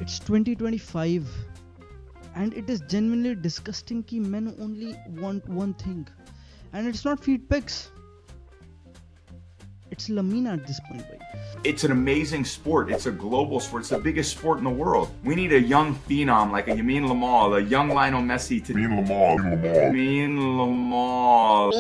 It's 2025 and it is genuinely disgusting कि men only want one thing and it's not feed pics. It's Lamine at this point, bhai. It's an amazing sport. It's a global sport. It's the biggest sport in the world. We need a young phenom like a Lamine Yamal, a young Lionel Messi to Lamine Yamal.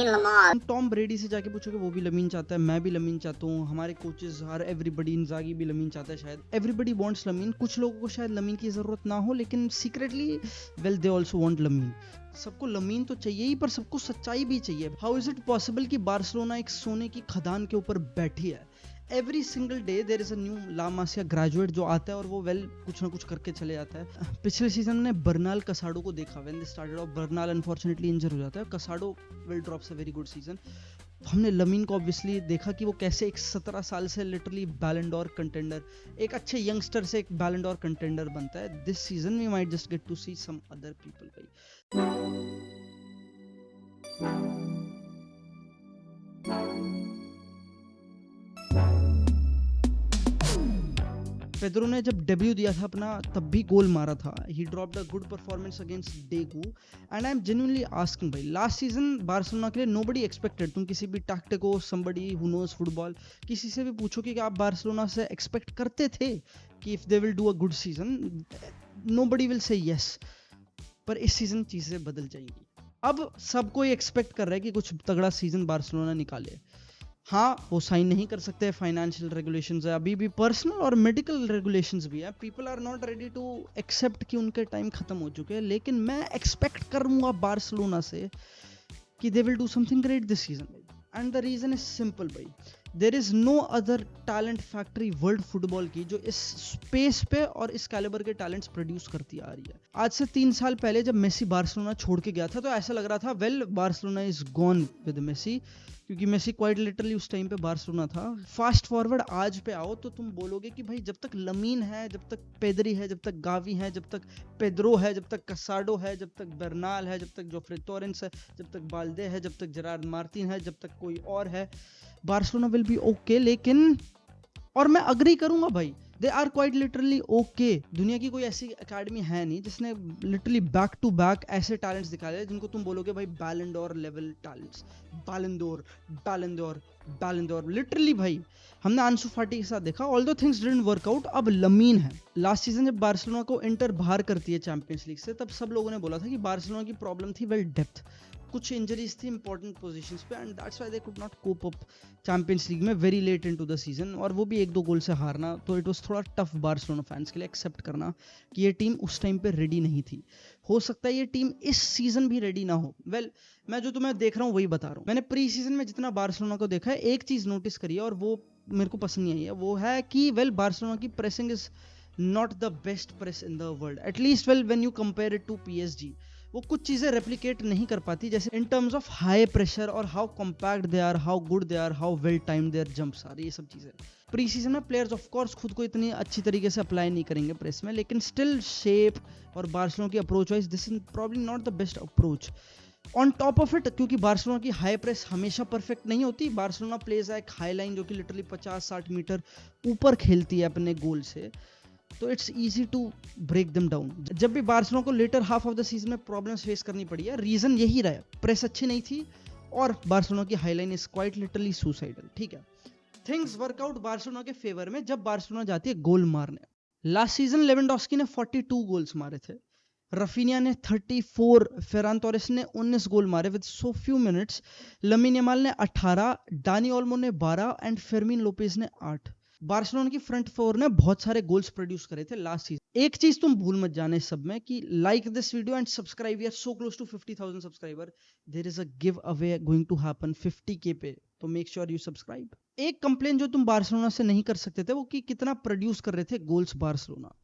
Tom ब्रेडी से जाके पूछोगे वो भी lamin चाहता है, मैं भी lamin चाहता हूँ, हमारे कोचेस हर एवरीबडी इंजागी भी लमीन चाहता है शायद. Everybody wants lamin. कुछ लोगों को शायद लमीन की जरूरत ना हो लेकिन secretly well they also want Lamine. सबको लमीन तो चाहिए ही पर सबको सच्चाई भी चाहिए. हाउ इज इट पॉसिबल कि बार्सिलोना एक सोने की खदान के ऊपर बैठी है? Every single day there is a new La Masia graduate जो आता है और वो कुछ ना कुछ करके चले जाता है. पिछले सीजन में बर्नाल कसाडो को देखा. When they started off Bernal unfortunately injure हो जाता है. Casado will drops a very good season. हमने लमीन को ऑब्वियसली देखा कि वो कैसे एक 17 साल से लिटरली बैलन डोर कंटेंडर, एक अच्छे यंगस्टर से एक बैलन डोर कंटेंडर बनता है. This season we might just get to see some other people. Pedro ने जब डेब्यू दिया था अपना तब भी गोल मारा था. ही dropped a good performance against Daegu and I am genuinely asking भाई, लास्ट सीजन बार्सिलोना के लिए नोबडी एक्सपेक्टेड. तुम किसी भी टैक्टिको समबडी हु नोज फुटबॉल किसी से भी पूछो कि आप बार्सिलोना से एक्सपेक्ट करते थे कि if they will do a good season, nobody will say yes. पर इस सीजन चीजें बदल जाएंगी. अब सब कोई एक्सपेक्ट कर रहा है कि कुछ तगड़ा सीजन बार्सिलोना निकाले. हाँ, वो साइन नहीं कर सकते, फाइनेंशियल रेगुलेशंस है, अभी भी पर्सनल और मेडिकल रेगुलेशंस भी है. People are not ready to accept कि उनके टाइम खत्म हो चुके हैं. लेकिन मैं एक्सपेक्ट करूंगा बार्सिलोना से कि they will do something great this season. And the reason is simple भाई, there is no other talent factory world football की जो इस स्पेस पे और इस कैलिबर के टैलेंट्स प्रोड्यूस करती आ रही है. आज से 3 साल पहले जब मेसी बार्सिलोना छोड़ के गया था तो ऐसा लग रहा था well Barcelona is gone with Messi, क्योंकि मेसी क्वाइट लिटरली उस टाइम पे बार्सिलोना था. फास्ट फॉरवर्ड आज पे आओ तो तुम बोलोगे कि भाई जब तक लमीन है, जब तक पेदरी है, जब तक गावी है, जब तक पेद्रो है, जब तक कसाडो है, जब तक बर्नाल है, जब तक जोफ्रे टोरेंस है, जब तक बाल्दे है, जब तक जेरार्ड मार्टिन है, जब तक कोई और है, बार्सिलोना विल बी ओके. लेकिन और मैं अग्री करूंगा भाई, they are quite literally okay. दुनिया की कोई ऐसी एकेडमी है नहीं जिसने लिटरली बैक टू बैक ऐसे टैलेंट्स दिखाए जिनको तुम बोलोगे भाई Ballon d'Or level talents. Ballon d'Or literally भाई हमने आंसू फाटी के साथ देखा. Although things didn't work out. अब लमीन है. लास्ट सीजन जब बार्सिलोना को इंटर बाहर करती है चैंपियंस लीग से, तब सब लोगों ने बोला था कि बार्सिलोना की प्रॉब्लम थी वेल डेप्थ. कुछ इंजरीज थी इंपॉर्टेंट पोजीशंस पे and that's why they could not cope up Champions League में very late into the season. और वो भी 1-2 गोल से हारना, तो इट वाज थोड़ा टफ बार्सिलोना फैंस के लिए एक्सेप्ट करना कि ये टीम उस टाइम पे रेडी नहीं थी. हो सकता है ये टीम इस सीजन भी रेडी ना हो. वेल मैं जो तुम्हें देख रहा हूँ वही बता रहा हूँ. मैंने प्री सीजन में जितना बार्सिलोना को देखा है, एक चीज नोटिस करी है और वो मेरे को पसंद नहीं आई है. वो है कि वेल बार्सिलोना की pressing is not the best press in the world. At least well when you compare it to PSG, वो कुछ चीजें रेप्लिकेट नहीं कर पाती, जैसे in terms of high pressure और how compact they are, how good they are, how well timed their jumps are. ये सब चीजें प्री सीजन में प्लेयर्स ऑफ कोर्स खुद को इतनी अच्छी तरीके से अप्लाई नहीं करेंगे प्रेस में, लेकिन स्टिल शेप और बार्सिलोना की approach wise this is probably not the best approach. On top of it, क्योंकि बार्सिलोना की हाई प्रेस हमेशा परफेक्ट नहीं होती. बार्सिलोना प्लेज एक हाई लाइन जो कि लिटरली 50-60 मीटर ऊपर खेलती है अपने गोल से, तो it's easy to break them down. जब भी बार्सिलोना को later half of the season में प्रॉब्लम्स फेस करनी पड़ी है, रीजन यही रहा है, प्रेस अच्छी नहीं थी और बार्सिलोना की highline is quite literally suicidal. ठीक है, थिंग्स वर्कआउट बार्सिलोना के फेवर में जब बार्सिलोना जाती है गोल मारने. लास्ट सीजन लेवेंडोस्की ने 42 गोल्स मारे थे, रफीनिया ने 34, फेरान टोरेस ने 19 गोल मारे with so few minutes, Lamine Yamal ने 18, डानी ओल्मो ने 12 एंड फेर्मिन लोपेज ने 8. बार्सिलोना की फ्रंट फोर ने बहुत सारे गोल्स प्रोड्यूस करे थे लास्ट सीजन. एक चीज तुम भूल मत जाने सब में कि like this video and subscribe. We are so close to 50,000 subscriber. There is a giveaway going to happen 50K पे, तो मेक श्योर यू सब्सक्राइब. एक कंप्लेन जो तुम बार्सिलोना से नहीं कर सकते थे वो कि कितना प्रोड्यूस कर रहे थे goals Barcelona.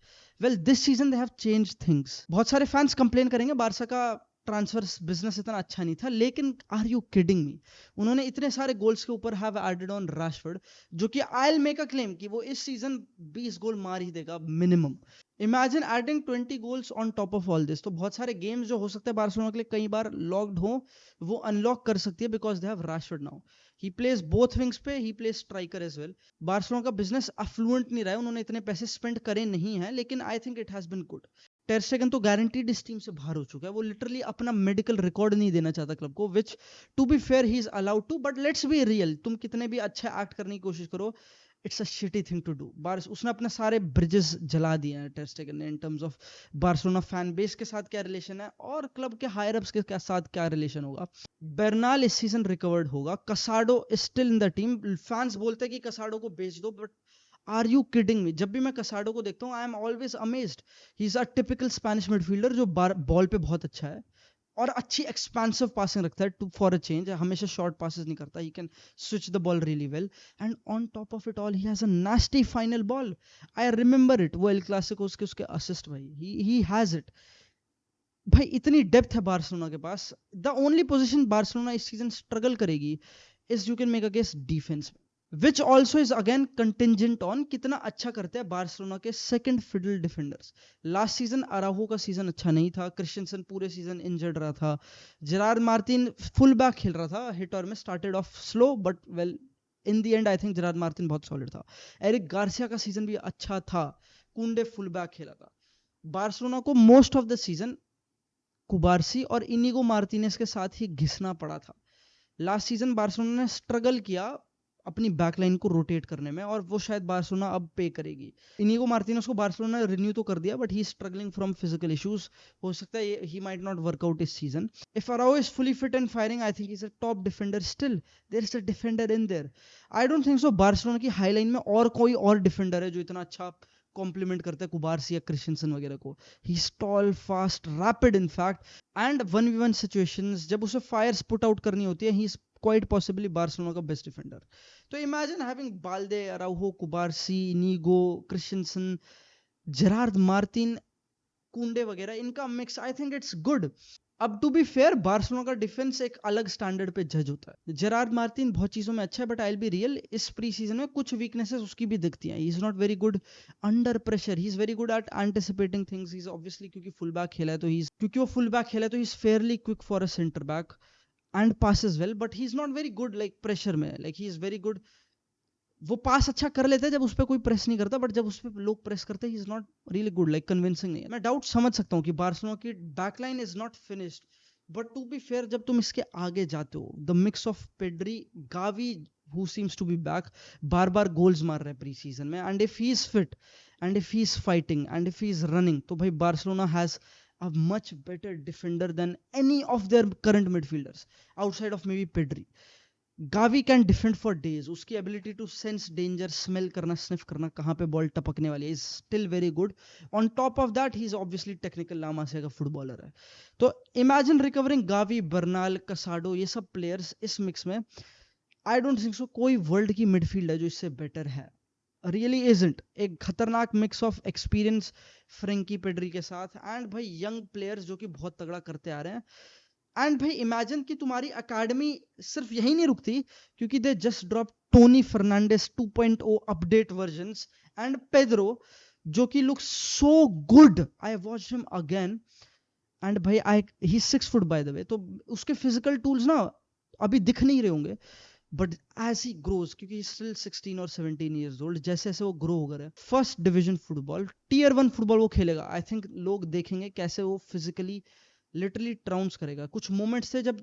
Well this season they have changed things. बहुत सारे फैंस कंप्लेन करेंगे बार्सा का ट्रांसफर बिजनेस इतना अच्छा नहीं था, लेकिन आर यू किडिंग मी, उन्होंने इतने सारे गोल्स के ऊपर हैव एडेड ऑन रैशफोर्ड, जो कि I will make a claim कि वो इस सीजन 20 गोल मार ही देगा minimum. Imagine adding 20 goals on top of all this. तो बहुत सारे गेम्स जो हो सकते हैं बार्सिलोना के लिए कई बार लॉक्ड हो, वो अनलॉक कर सकती है because they have Rashford now. He plays both wings पे, he plays striker as well. Barcelona का बिजनेस अफ्लुएंट नहीं रहा है, उन्होंने इतने पैसे स्पेंड करे नहीं है, लेकिन I think it has been good. Ter Stegen तो गारंटीड इस टीम से बाहर हो चुका है. वो लिटरली अपना मेडिकल रिकॉर्ड नहीं देना चाहता क्लब को, which to be fair he is allowed to, but let's be real. तुम कितने भी अच्छा एक्ट करने की कोशिश करो, it's a shitty thing to do. उसने अपने सारे ब्रिजेस जला दिए हैं टेर स्टेगन ने, इन terms of Barcelona fan base के साथ क्या रिलेशन है और क्लब के हायर अप्स के साथ क्या रिलेशन होगा. बेर्नाल इस सीजन रिकवर्ड होगा. Casado is still in the team. Fans बोलते हैं कि कसाडो को बेच दो, but are you kidding me? जब भी मैं कसाडो को देखता हूँ, I am always amazed. He is a typical Spanish midfielder जो बॉल पे बहुत अच्छा है और अच्छी एक्सपेंसिव पासिंग रखता है फॉर अ चेंज. हमेशा शॉर्ट पासेस नहीं करता. He can switch the ball really well, and on top of it all he has a nasty final ball. I remember it, वो एल क्लासिकोस के उसके असिस्ट, भाई he has it. भाई इतनी depth है बार्सिलोना के पास. द ओनली पोजीशन बार्सिलोना इस सीजन स्ट्रगल करेगी is, you can make a guess, defence, which also is again contingent on कितना अच्छा करते हैं बार्सिलोना के second fiddle defenders. Last season Araujo का सीजन अच्छा नहीं था. क्रिस्टियनसन पूरे सीजन इंजर्ड रहा था. जेरार्ड मार्टिन फुल बैक खेल रहा था. हिट और में started off slow, but well in the and I think Gerrard Martin बहुत सॉलिड था. एरिक गार्सिया का सीजन भी अच्छा था. कुंडे फुल बैक खेला था. बार्सिलोना को मोस्ट ऑफ द सीजन कुबार्सी और इनिगो मार्टिनेज के साथ ही घिसना पड़ा था. लास्ट सीजन बार्सिलोना ने स्ट्रगल किया अपनी बैकलाइन को रोटेट करने में, और वो शायद बार्सिलोना अब पे करेगी. इनिगो मार्टिनेज को बार्सिलोना ने रिन्यू तो कर दिया, but he struggling from physical issues. हो सकता है he might not work out इस season. If Araujo is fully fit and firing, I think he is a top defender. Still there is a defender in there. I don't think so Barcelona की high line में और कोई और defender है जो इतना अच्छा कॉम्प्लीमेंट करता है कुबार्सी या क्रिस्टियनसन वगैरह को. He is tall, fast, rapid in fact, and 1v1 situations जब उसे फायर्स पुट आउट करनी होती है, he is quite possibly Barcelona का बेस्ट डिफेंडर. तो imagine having Balde, Araujo, Cubarsi, Inigo, Christensen, Gerard Martin, Kounde वगैरह, इनका मिक्स, आई थिंक इट्स गुड. अब टू बी फेयर, बार्सिलोना का डिफेंस एक अलग स्टैंडर्ड पे जज होता है. जेरार्ड मार्टिन बहुत चीजों में अच्छा है, but I will be real, इस प्री सीजन में कुछ वीकनेसेस उसकी भी दिखती हैं. He is not very good under pressure. He is very good at anticipating things. He is obviously, क्योंकि फुल बैक खेला है तो he is fairly quick for a centre back and passes well, but he's not very good like pressure में. like he is very good, वो पास अच्छा कर लेता है जब उस पर कोई प्रेस नहीं करता, बट जब उस पर लोग प्रेस करते हैं, he is not really good, like convincing नहीं है. मैं डाउट समझ सकता हूँ कि बार्सिलोना की backline is not finished, but to be fair, जब तुम इसके आगे जाते हो, the mix of Pedri, Gavi who seems to be back, बार बार गोल्स मार रहे हैं प्री सीजन में, and if he is fit, and if he is fighting, and if he is running, तो भाई Barcelona has a much better defender than any of their current midfielders outside of maybe Pedri. Gavi can defend for days. उसकी ability to sense danger, smell करना, sniff करना, कहाँ पे ball टपकने वाली है, is still very good. On top of that, he is obviously technical. ला मासिया का footballer है. तो imagine recovering Gavi, Bernal, Casado, ये सब players इस mix में, I don't think so कोई वर्ल्ड की मिडफील्ड है जो इससे बेटर है. Really isn't. एक खतरनाक mix of experience Frenkie Pedri के साथ, एंड भाई यंग प्लेयर्स जो कि बहुत तगड़ा करते आ रहे हैं. एंड भाई इमेजिन कि तुम्हारी अकेडमी सिर्फ यही नहीं रुकती, क्योंकि they just drop Toni Fernandes 2.0 update versions and Pedro, जो कि look so good. I watched him again, and भाई he 6 foot by the way, तो उसके फिजिकल टूल्स ना अभी दिख नहीं रहे होंगे, बट एज ही ग्रोज, क्योंकि स्टिल 16 और 17 ईयर्स ओल्ड, जैसे जैसे वो ग्रो हो गया, first division football, tier 1 football वो खेलेगा. आई थिंक लोग देखेंगे कैसे वो फिजिकली लिटरली ट्राउंस करेगा. कुछ मोमेंट्स थे जब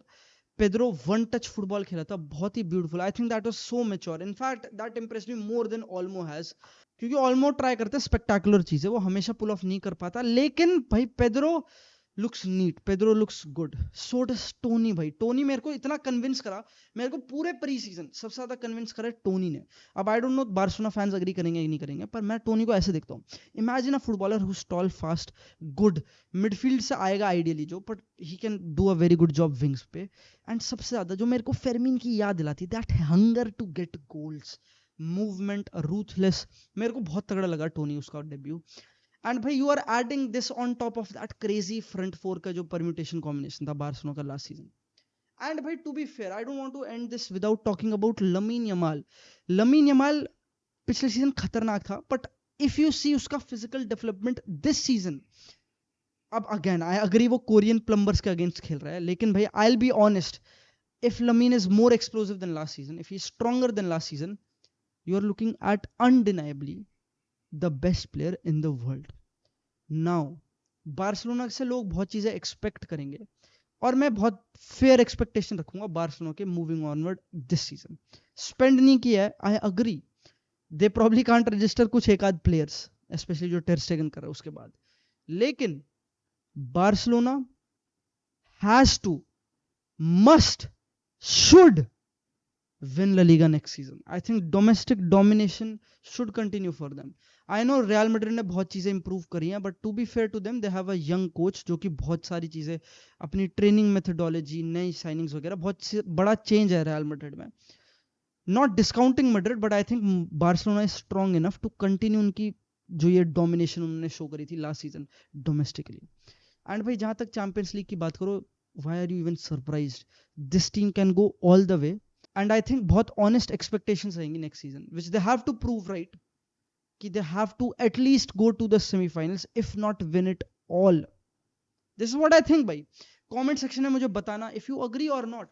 पेड्रो वन टच फुटबॉल खेला था, बहुत ही beautiful. I think that was so mature. In fact that impressed me more than Olmo has, क्योंकि ऑल्मो ट्राई करते हैं स्पेक्टेकुलर चीजें, वो हमेशा पुल ऑफ नहीं कर पाता, लेकिन भाई Pedro looks neat, Pedro looks good. So does Toni. भाई टोनी मेरे को इतना कन्विंस करा, मेरे को पूरे प्री सीजन सबसे ज्यादा कन्विंस करा टोनी ने. अब I don't know Barcelona fans agree करेंगे कि नहीं करेंगे, पर मैं टोनी को ऐसे देखता हूँ. Imagine a footballer who is tall, fast, good, midfield से आएगा आइडियली जो, but he can do a very good job wings पे. एंड सबसे ज्यादा जो मेरे को फेरमिन की याद दिलाती, that hunger to get goals, movement, ruthless. मेरे को बहुत तगड़ा लगा टोनी उसका डेब्यू. एंड भाई you are adding this on top of that crazy front four का जो परम्यूटेशन कॉम्बिनेशन था बार्सिलोना का लास्ट सीजन. एंड भाई to be fair, I don't want to end this without talking about Lamine Yamal. Lamine Yamal पिछले season खतरनाक था, but if you see उसका physical development this season, अब again I agree वो Korean plumbers के against खेल रहा है, लेकिन भाई I will be honest, if Lamine is more explosive than last season, if he's stronger than last season, you're looking at undeniably the best player in the world. Now, Barcelona से लोग बहुत चीजें expect करेंगे और मैं बहुत fair expectation रखूंगा Barcelona के moving onward this season. Spend नहीं किया है, I agree. They probably can't register कुछ एक आध प्लेयर्स, स्पेशली जो टेर स्टेगन कर रहा है उसके बाद. लेकिन Barcelona has to, must, should win La Liga next season. I think domestic domination should continue for them. I know Real Madrid ने बहुत चीजें improve करी हैं, but to be fair to them, they have a young coach जो कि बहुत सारी चीजें अपनी ट्रेनिंग मेथोडोलॉजी, नई साइनिंग्स वगैरह बहुत बड़ा चेंज है Real Madrid में. Not discounting Madrid, but I think Barcelona is strong enough to continue उनकी जो ये domination उन्होंने शो करी थी last season domestically. And भाई जहां तक चैंपियंस लीग की बात करो, why are you even surprised? This team can go all the way. And I think बहुत honest expectations रहेंगी next season, which they have to prove right. कि they have to at least go to the semi-finals, if not win it all. This is what I think भाई. Comment section में मुझे बताना if you agree or not.